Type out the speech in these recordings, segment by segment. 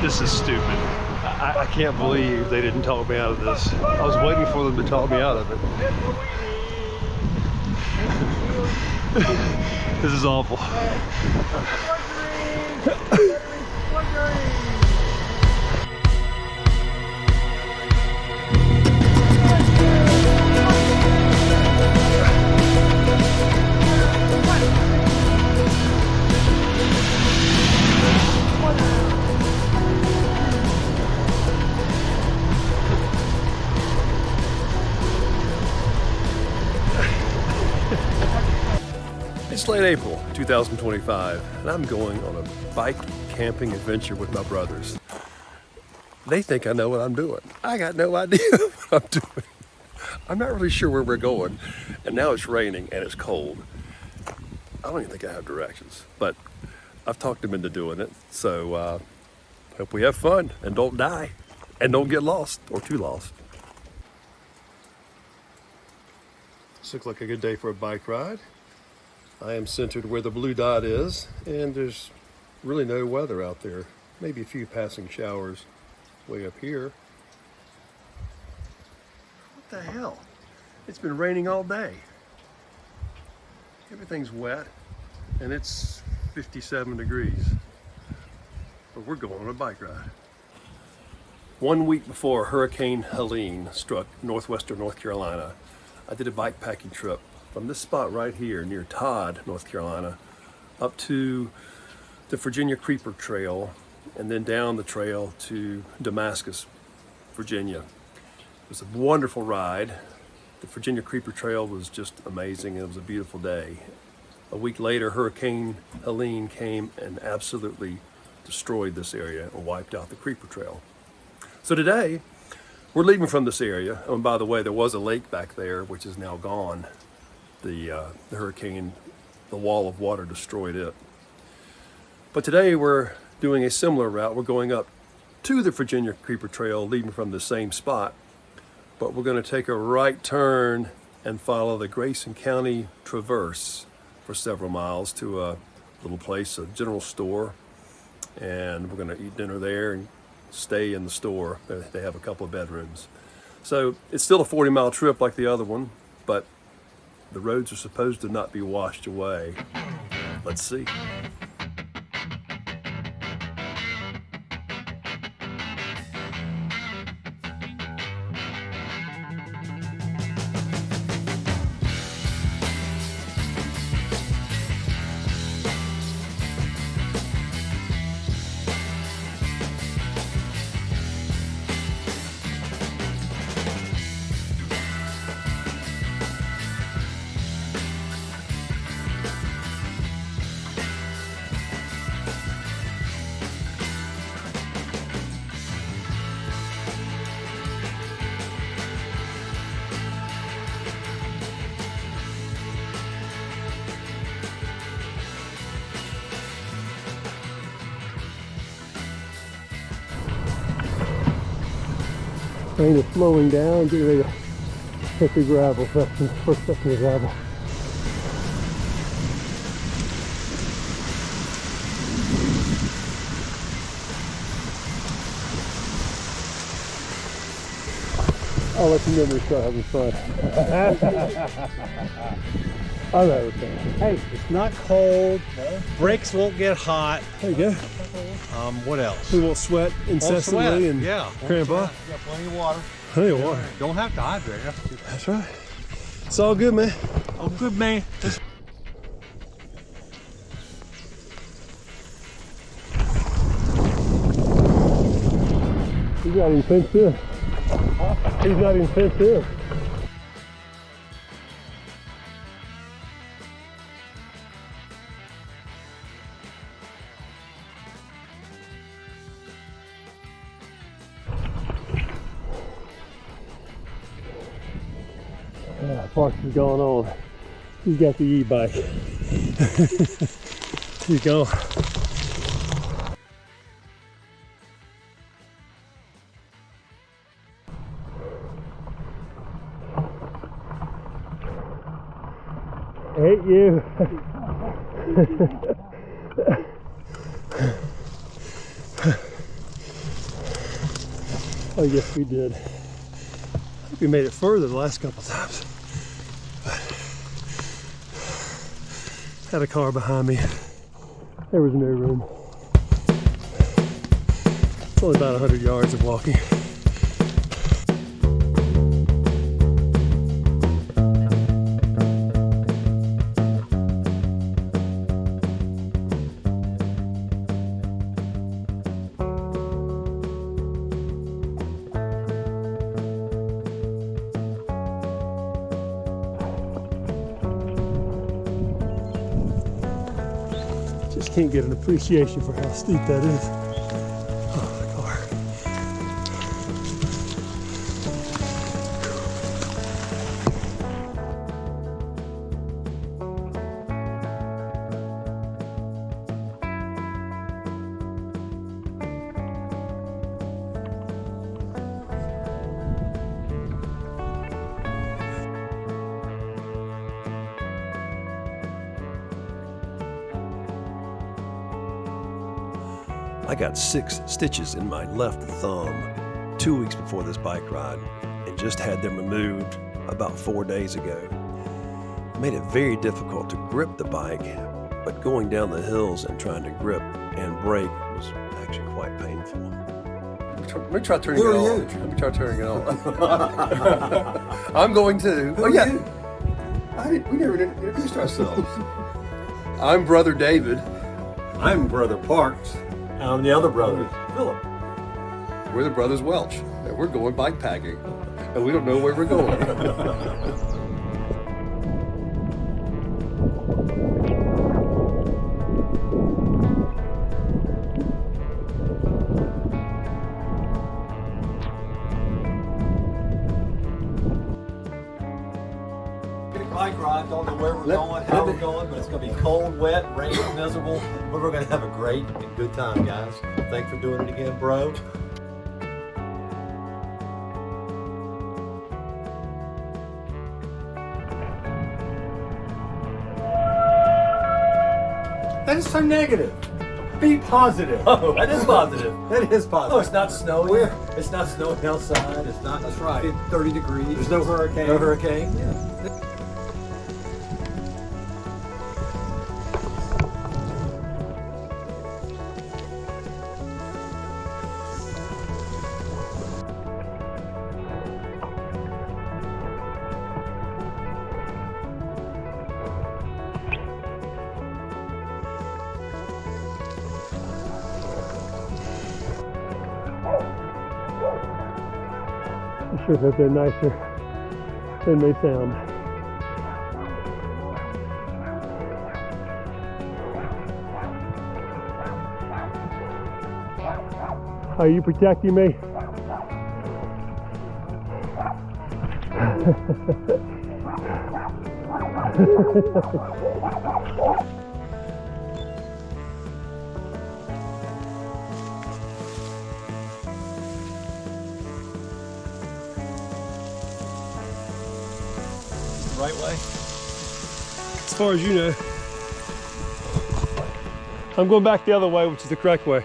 This is stupid. I can't believe they didn't talk me out of this. I was waiting for them to talk me out of it. This is awful. It's late April 2025, and I'm going on a bike camping adventure with my brothers. They think I know what I'm doing. I got no idea what I'm doing. I'm not really sure where we're going, and now it's raining and it's cold. I don't even think I have directions, but I've talked them into doing it, so hope we have fun and don't die and don't get lost or too lost. This looks like a good day for a bike ride. I am centered where the blue dot is, and there's really no weather out there. Maybe a few passing showers way up here. What the hell? It's been raining all day. Everything's wet, and it's 57 degrees. But we're going on a bike ride. 1 week before Hurricane Helene struck northwestern North Carolina, I did a bikepacking trip from this spot right here near Todd, North Carolina, up to the Virginia Creeper Trail and then down the trail to Damascus, Virginia. It was a wonderful ride. The Virginia Creeper Trail was just amazing. It was a beautiful day. A week later, Hurricane Helene came and absolutely destroyed this area and wiped out the Creeper Trail. So today, we're leaving from this area. Oh, and by the way, there was a lake back there, which is now gone. The hurricane, the wall of water destroyed it. But today we're doing a similar route. We're going up to the Virginia Creeper Trail, leaving from the same spot. But we're going to take a right turn and follow the Grayson County Traverse for several miles to a little place, a general store. And we're going to eat dinner there and stay in the store. They have a couple of bedrooms. So it's still a 40-mile trip like the other one, but the roads are supposed to not be washed away. Let's see. Rain is slowing down, getting ready to hit the gravel, first section of gravel. I'll let you know when we start having fun. I know what you're saying. Hey, it's not cold, brakes won't get hot. There you go. What else? We won't sweat incessantly and cramp up. Yeah, plenty of water. Plenty of water. Don't have to hydrate. That's right. It's all good, man. Oh, good, man. He's not even fenced in. He's not even fenced in. Parks is going on. He's got the e-bike. He's going. Hate you. Oh, yes, we did. I think we made it further the last couple times. But had a car behind me. There was no room. It's only about 100 yards of walking. Just can't get an appreciation for how steep that is. Oh, the car. I got 6 stitches in my left thumb 2 weeks before this bike ride and just had them removed about 4 days ago. It made it very difficult to grip the bike, but going down the hills and trying to grip and brake was actually quite painful. Let me try turning it on. Let me try turning it on. I'm going to. Oh yeah. We never introduced ourselves. I'm Brother David. I'm Brother Parks. I'm the other brother, Philip. We're the Brothers Welch, and we're going bikepacking, and we don't know where we're going. Bike ride, don't know where we're going, how we're going, but it's going to be cold, wet, rainy, miserable, but we're going to have a great and good time, guys. Thanks for doing it again, bro. That is so negative. Be positive. Oh, that is positive. That is positive. Oh, it's not snowing. It's not snowing outside. It's not. That's right. 30 degrees. There's no hurricane. No hurricane. Yeah. I sure hope they're nicer than they sound. Are you protecting me? Right way. As far as you know. I'm going back the other way, which is the correct way.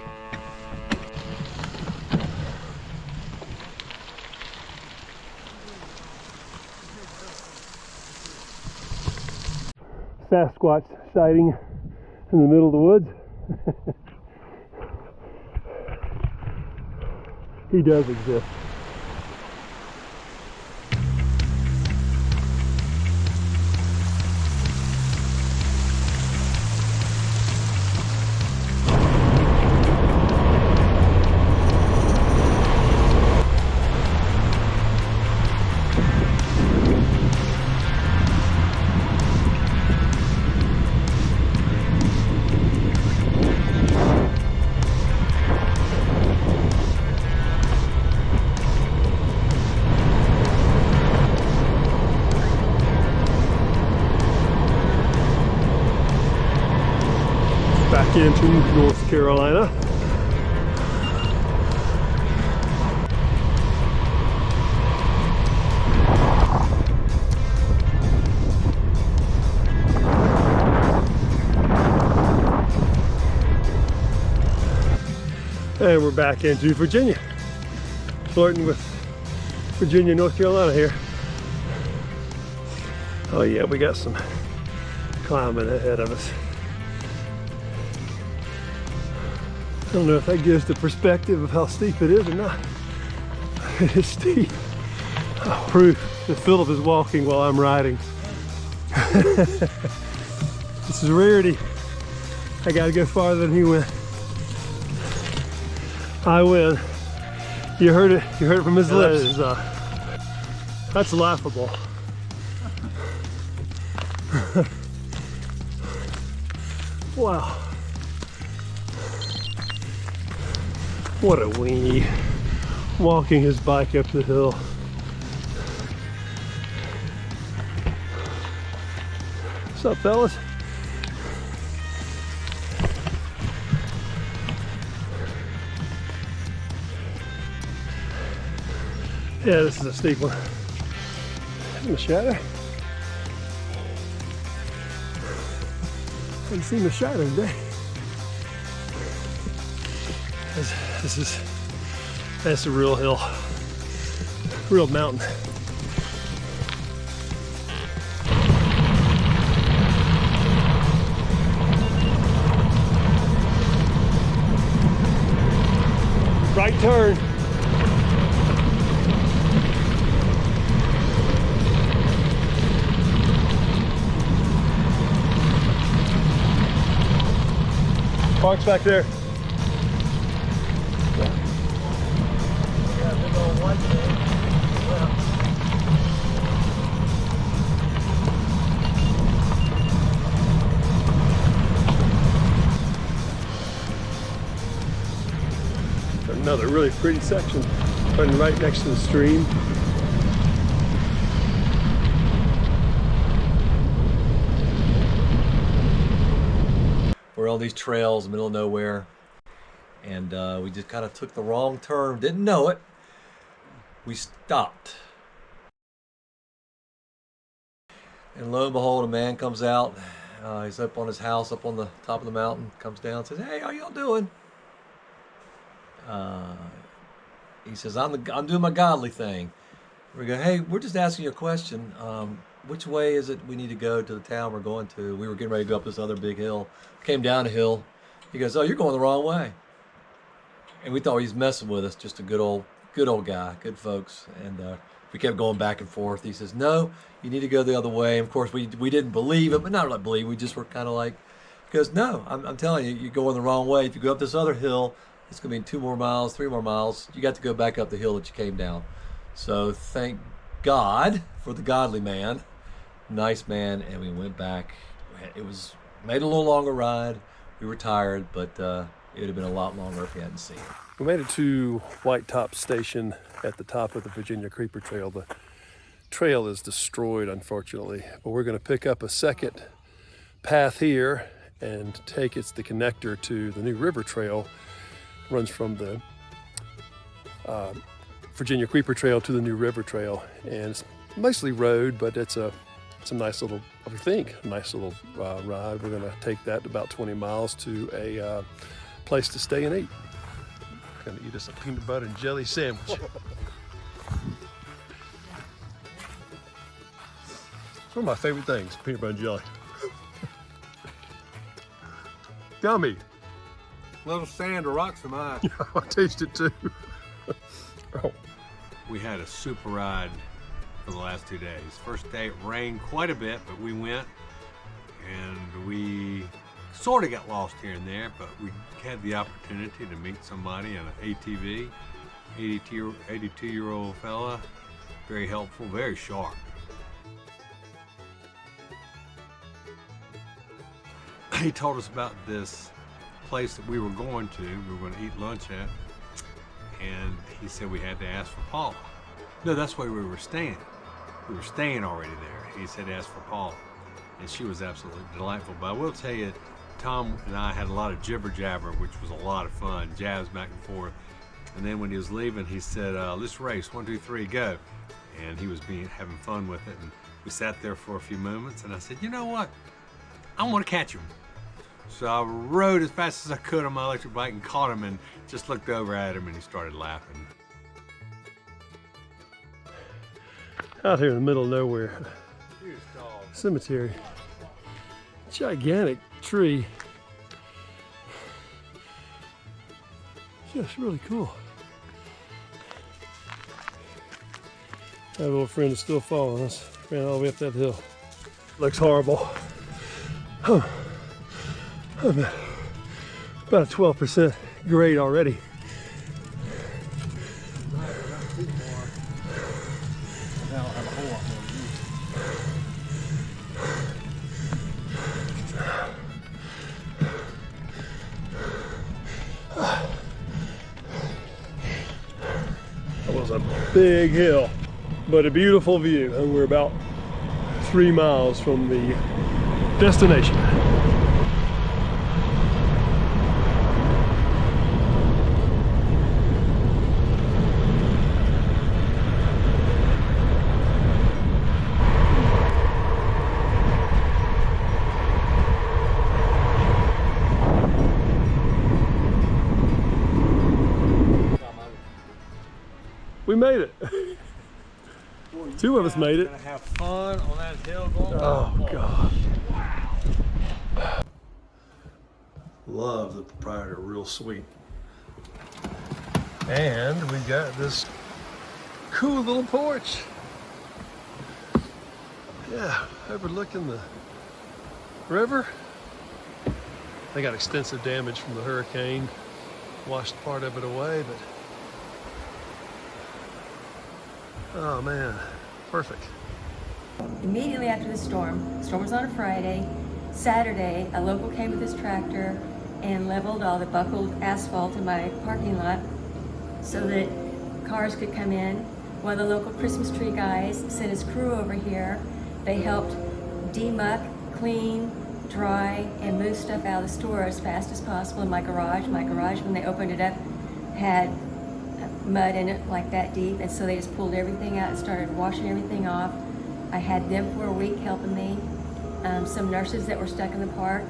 Sasquatch sighting in the middle of the woods. He does exist. Back into North Carolina. And we're back into Virginia. flirting with Virginia, North Carolina here. Oh yeah, we got some climbing ahead of us. I don't know if that gives the perspective of how steep it is or not. It is steep. Oh, proof that Philip is walking while I'm riding. This is a rarity. I gotta go farther than he went. I win. You heard it from his lips. That's laughable. Wow. What a weenie. Walking his bike up the hill. What's up, fellas? Yeah, this is a steep one. In the shadow. Haven't seen the shadow today. That's a real hill, real mountain. Right turn. Park's back there. Another really pretty section, running right next to the stream. We're on these trails, middle of nowhere, and we just kind of took the wrong turn. Didn't know it. We stopped, and lo and behold, a man comes out. He's up on his house, up on the top of the mountain. Comes down, says, "Hey, how y'all doing?" He says, I'm doing my godly thing. We go, "Hey, we're just asking you a question. Which way is it we need to go to the town we're going to?" We were getting ready to go up this other big hill. Came down a hill. He goes, "Oh, you're going the wrong way." And we thought he was messing with us. Just a good old guy, good folks. And we kept going back and forth. He says, "No, you need to go the other way." And of course, we didn't believe it, but not really believe. We just were kind of like, he goes, "No, I'm telling you, you're going the wrong way. If you go up this other hill, it's going to be 2 more miles, 3 more miles. You got to go back up the hill that you came down." So thank God for the godly man. Nice man. And we went back. It was made a little longer ride. We were tired, but it would have been a lot longer if we hadn't seen it. We made it to White Top Station at the top of the Virginia Creeper Trail. The trail is destroyed, unfortunately, but we're going to pick up a second path here and take it's the connector to the new river trail. Runs from the Virginia Creeper Trail to the new river trail, and it's mostly road, but it's a nice little, I think, nice little ride. We're going to take that about 20 miles to a place to stay and eat. We're going to eat us a peanut butter and jelly sandwich. It's one of my favorite things, peanut butter and jelly. Yummy. Little sand or rocks in mine. I taste it too. Oh. We had a super ride for the last 2 days. First day it rained quite a bit, but we went and we sort of got lost here and there, but we had the opportunity to meet somebody on an ATV, 82-year-old fella, very helpful, very sharp. He told us about this place that we were going to eat lunch at, and he said we had to ask for Paula. No, that's where we were staying. We were staying already there. He said ask for Paula, and she was absolutely delightful. But I will tell you, Tom and I had a lot of jibber jabber, which was a lot of fun, jabs back and forth. And then when he was leaving, he said, "Let's race, 1, 2, 3, go." And he was having fun with it, and we sat there for a few moments, and I said, "You know what? I want to catch him." So I rode as fast as I could on my electric bike and caught him, and just looked over at him, and he started laughing. Out here in the middle of nowhere. Huge dog. Cemetery. Gigantic tree. Just really cool. That little friend is still following us. Ran all the way up that hill. Looks horrible. I'm at about a 12% grade already. That was a big hill, but a beautiful view, and we're about 3 miles from the destination. We made it. Two of us made it. Gonna have fun on that hill going. Oh gosh. Love the proprietor, real sweet. And we got this cool little porch. Yeah, overlooking the river. They got extensive damage from the hurricane. Washed part of it away, but oh man, perfect. Immediately after the storm was on a Friday. Saturday, a local came with his tractor and leveled all the buckled asphalt in my parking lot so that cars could come in. One of the local Christmas tree guys sent his crew over here. They helped demuck, clean, dry, and move stuff out of the store as fast as possible in my garage. My garage, when they opened it up, had mud in it like that deep, and so they just pulled everything out and started washing everything off. I had them for a week helping me. Some nurses that were stuck in the park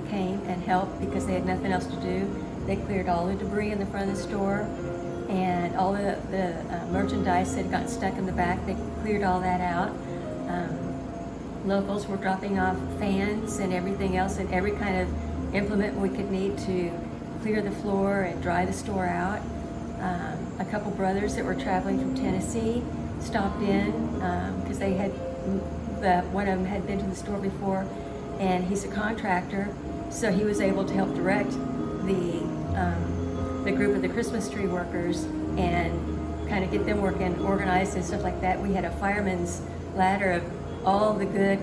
came and helped because they had nothing else to do. They cleared all the debris in the front of the store, and all the merchandise that had gotten stuck in the back, they cleared all that out. Locals were dropping off fans and everything else and every kind of implement we could need to clear the floor and dry the store out. A couple brothers that were traveling from Tennessee stopped in because they had, one of them had been to the store before, and he's a contractor, so he was able to help direct the group of the Christmas tree workers and kind of get them working organized and stuff like that. We had a fireman's ladder of all the good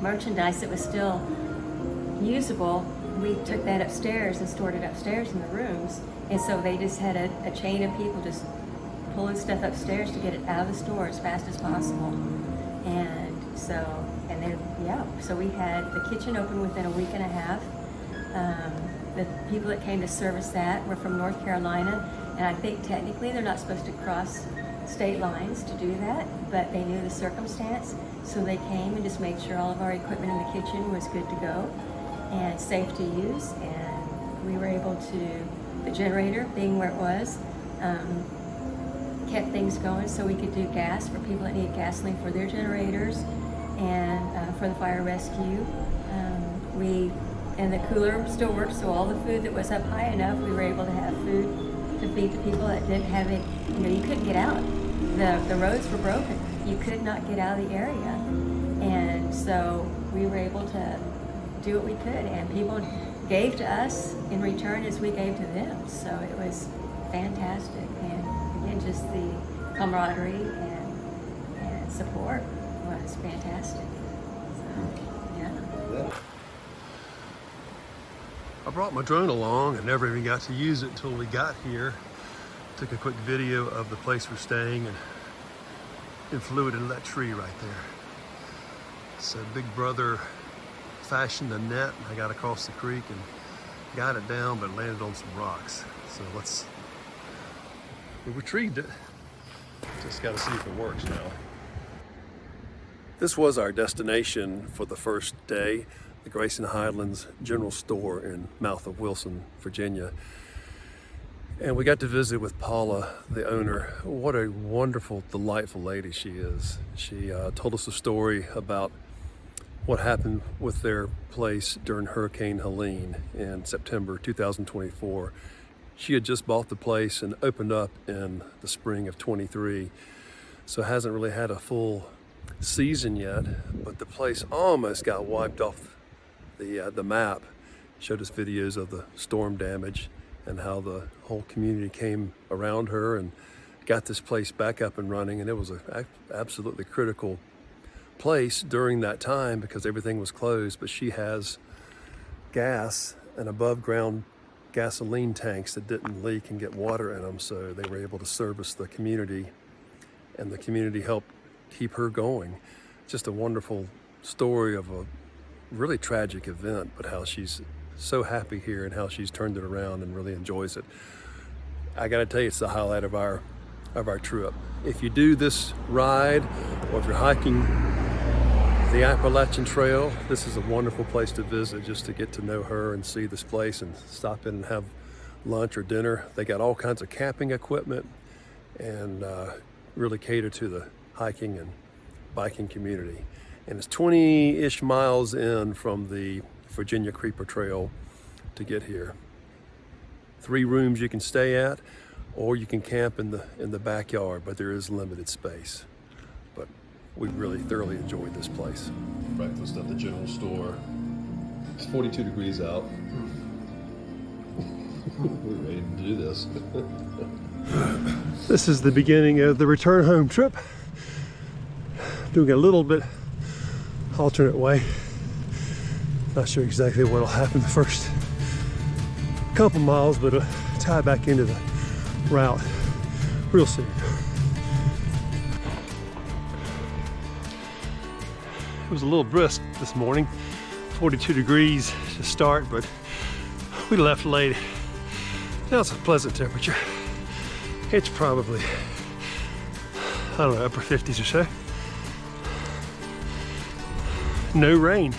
merchandise that was still usable. We took that upstairs and stored it upstairs in the rooms, and so they just had a chain of people just pulling stuff upstairs to get it out of the store as fast as possible. And so, and then, yeah, so we had the kitchen open within a week and a half. The people that came to service that were from North Carolina, and I think technically they're not supposed to cross state lines to do that, but they knew the circumstance, so they came and just made sure all of our equipment in the kitchen was good to go and safe to use, and we were able to, the generator being where it was, kept things going so we could do gas for people that need gasoline for their generators and for the fire rescue. And the cooler still worked, so all the food that was up high enough, we were able to have food to feed the people that didn't have it. You know, you couldn't get out. The roads were broken. You could not get out of the area. And so we were able to do what we could, and people gave to us in return as we gave to them. So it was fantastic. And again, just the camaraderie and support was fantastic. So, yeah. I brought my drone along and never even got to use it until we got here. Took a quick video of the place we're staying and flew it into that tree right there. So Big Brother fashioned a net, and I got across the creek and got it down, but landed on some rocks. So we retrieved it. Just got to see if it works now. This was our destination for the first day, the Grayson General Store in mouth of Wilson, Virginia. And we got to visit with Paula, the owner. What a wonderful, delightful lady she is. She told us a story about what happened with their place during Hurricane Helene in September 2024. She had just bought the place and opened up in the spring of 23, so hasn't really had a full season yet, but the place almost got wiped off the map. Showed us videos of the storm damage and how the whole community came around her and got this place back up and running. And it was an absolutely critical place during that time because everything was closed. But she has gas and above ground gasoline tanks that didn't leak and get water in them, so they were able to service the community, and the community helped keep her going. Just a wonderful story of a really tragic event, but how she's so happy here and how she's turned it around and really enjoys it. I gotta tell you, it's the highlight of our trip. If you do this ride, or if you're hiking the Appalachian Trail, this is a wonderful place to visit, just to get to know her and see this place and stop in and have lunch or dinner. They got all kinds of camping equipment and really cater to the hiking and biking community. And it's 20-ish miles in from the Virginia Creeper Trail to get here. 3 rooms you can stay at, or you can camp in the backyard, but there is limited space. But we really thoroughly enjoyed this place. Breakfast at the General Store. It's 42 degrees out. We're ready to do this. This is the beginning of the return home trip. Doing a little bit alternate way. Not sure exactly what'll happen the first couple miles, but it'll tie back into the route real soon. It was a little brisk this morning, 42 degrees to start, but we left late. Now it's a pleasant temperature. It's probably, I don't know, upper 50s or so. No rain.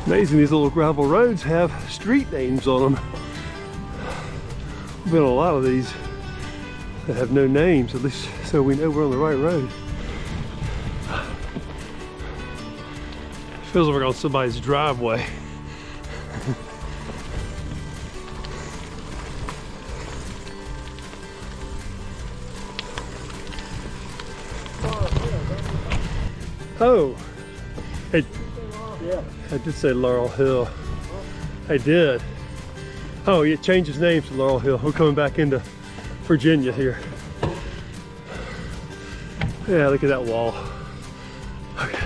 Amazing, these little gravel roads have street names on them. We've been on a lot of these that have no names, at least so we know we're on the right road. Feels like we're on somebody's driveway. Oh, hey. Yeah. I did say Laurel Hill. I did. Oh, it changed its name to Laurel Hill. We're coming back into Virginia here. Yeah, look at that wall. Okay.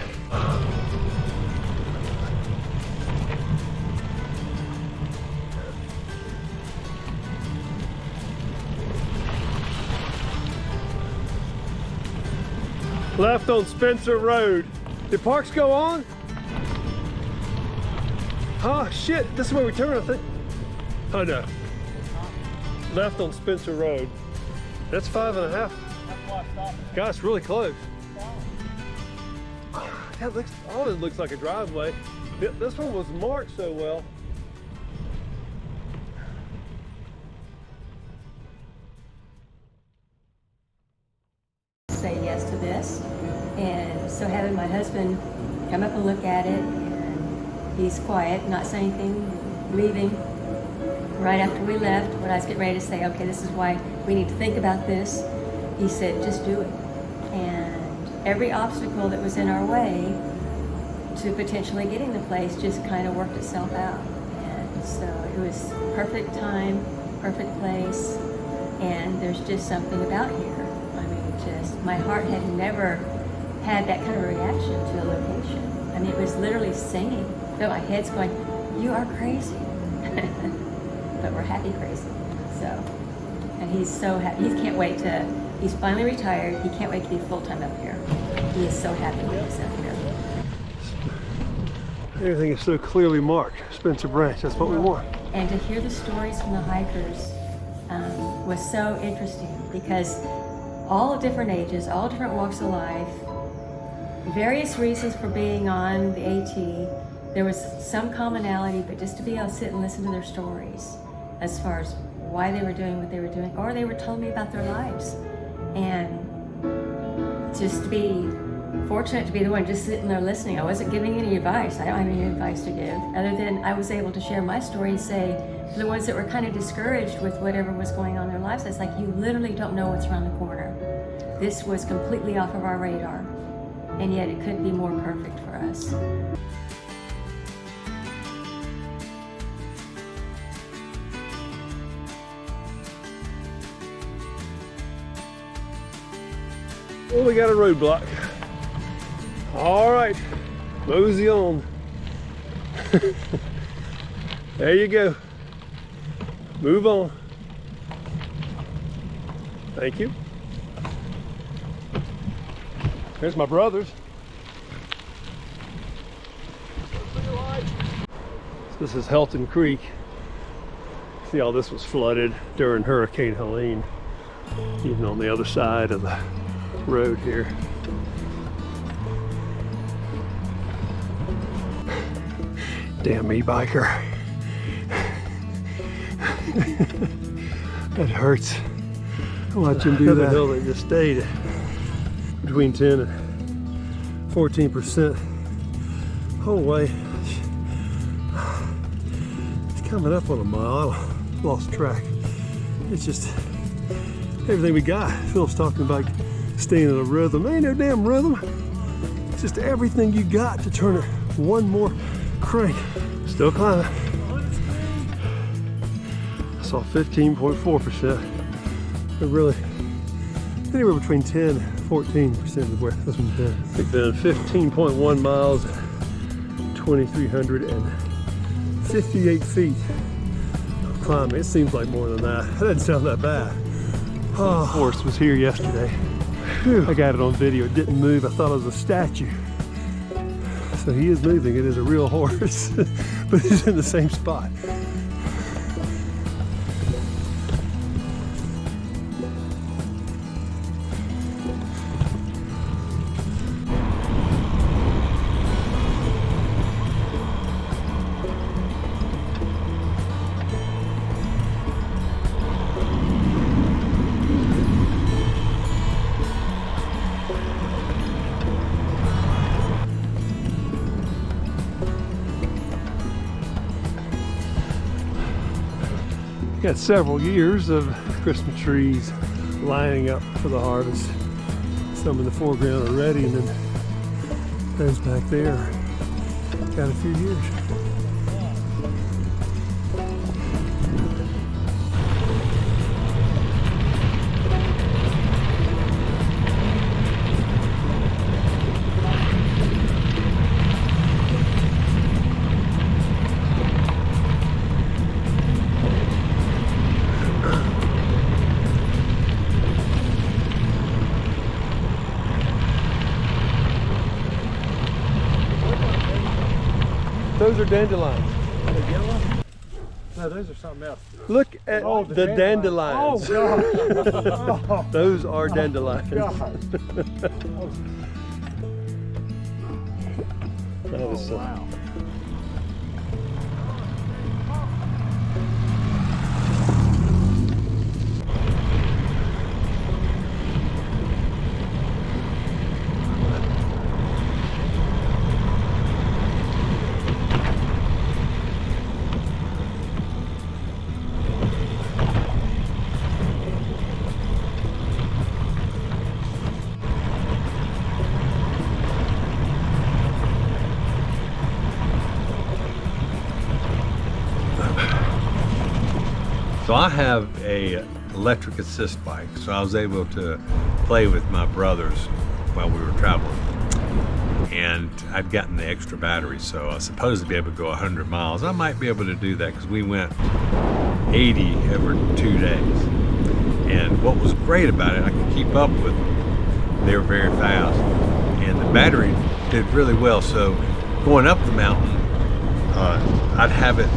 Left on Spencer Road. Did parks go on? Oh shit, this is where we turn, I think. Oh no. Left on Spencer Road. That's 5.5. Gosh, really close. That looks, all this looks like a driveway. This one was marked so well. Say yes to this, and so having my husband come up and look at it, and he's quiet, not saying anything, leaving. Right after we left, when I was getting ready to say, okay, this is why we need to think about this, he said, just do it. And every obstacle that was in our way to potentially getting the place just kind of worked itself out. And so it was perfect time, perfect place, and there's just something about here. I mean, just, my heart had never had that kind of reaction to a location. I mean, it was literally singing. So my head's going, you are crazy. But we're happy crazy. So, and he's so happy. He can't wait to, he's finally retired. He can't wait to be full-time up here. He is so happy when he's up here. Everything is so clearly marked. Spencer Branch, that's what we want. And to hear the stories from the hikers was so interesting, because all different ages, all different walks of life, various reasons for being on the AT. There was some commonality, but just to be able to sit and listen to their stories as far as why they were doing what they were doing, or they were telling me about their lives. And just to be fortunate to be the one just sitting there listening. I wasn't giving any advice. I don't have any advice to give, other than I was able to share my story and say, for the ones that were kind of discouraged with whatever was going on in their lives, it's like, you literally don't know what's around the corner. This was completely off of our radar, and yet it couldn't be more perfect for us. Well, we got a roadblock. All right, mosey on. There you go. Move on. Thank you. There's my brothers. This is Helene Creek. See how this was flooded during Hurricane Helene, even on the other side of the road here. Damn e-biker. That hurts. Watch him do that. Hill that just stayed between 10 and 14% whole way. It's coming up on a mile. I lost track. It's just everything we got. Phil's talking about staying in a rhythm. There ain't no damn rhythm. It's just everything you got to turn it one more crank. Still climbing. I saw 15.4%. But really, anywhere between 10 and 14% of where this one's been. We've been 15.1 miles, 2,358 feet of climbing. It seems like more than that. That doesn't sound that bad. Oh, the horse was here yesterday. Whew. I got it on video. It didn't move. I thought it was a statue. So he is moving. It is a real horse, but he's in the same spot. Got several years of Christmas trees lining up for the harvest. Some in the foreground already, and then those back there got a few years. Those are dandelions. The yellow? No, those are something else. Look at Oh, the dandelions. Oh, God. Those are dandelions. God. That is Wow. So I have a electric assist bike, so I was able to play with my brothers while we were traveling. And I'd gotten the extra battery, so I was supposed to be able to go 100 miles. I might be able to do that because we went 80 over 2 days. And what was great about it, I could keep up with them. They were very fast. And the battery did really well. So going up the mountain, I'd have it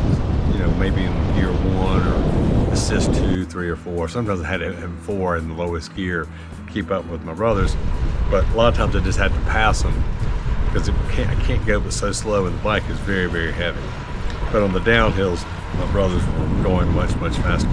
you know, maybe in gear 1 or assist 2, 3, or 4. Sometimes I had to have 4 in the lowest gear to keep up with my brothers, but a lot of times I just had to pass them because I can't go but so slow, and the bike is very, very heavy. But on the downhills, my brothers were going much, much faster.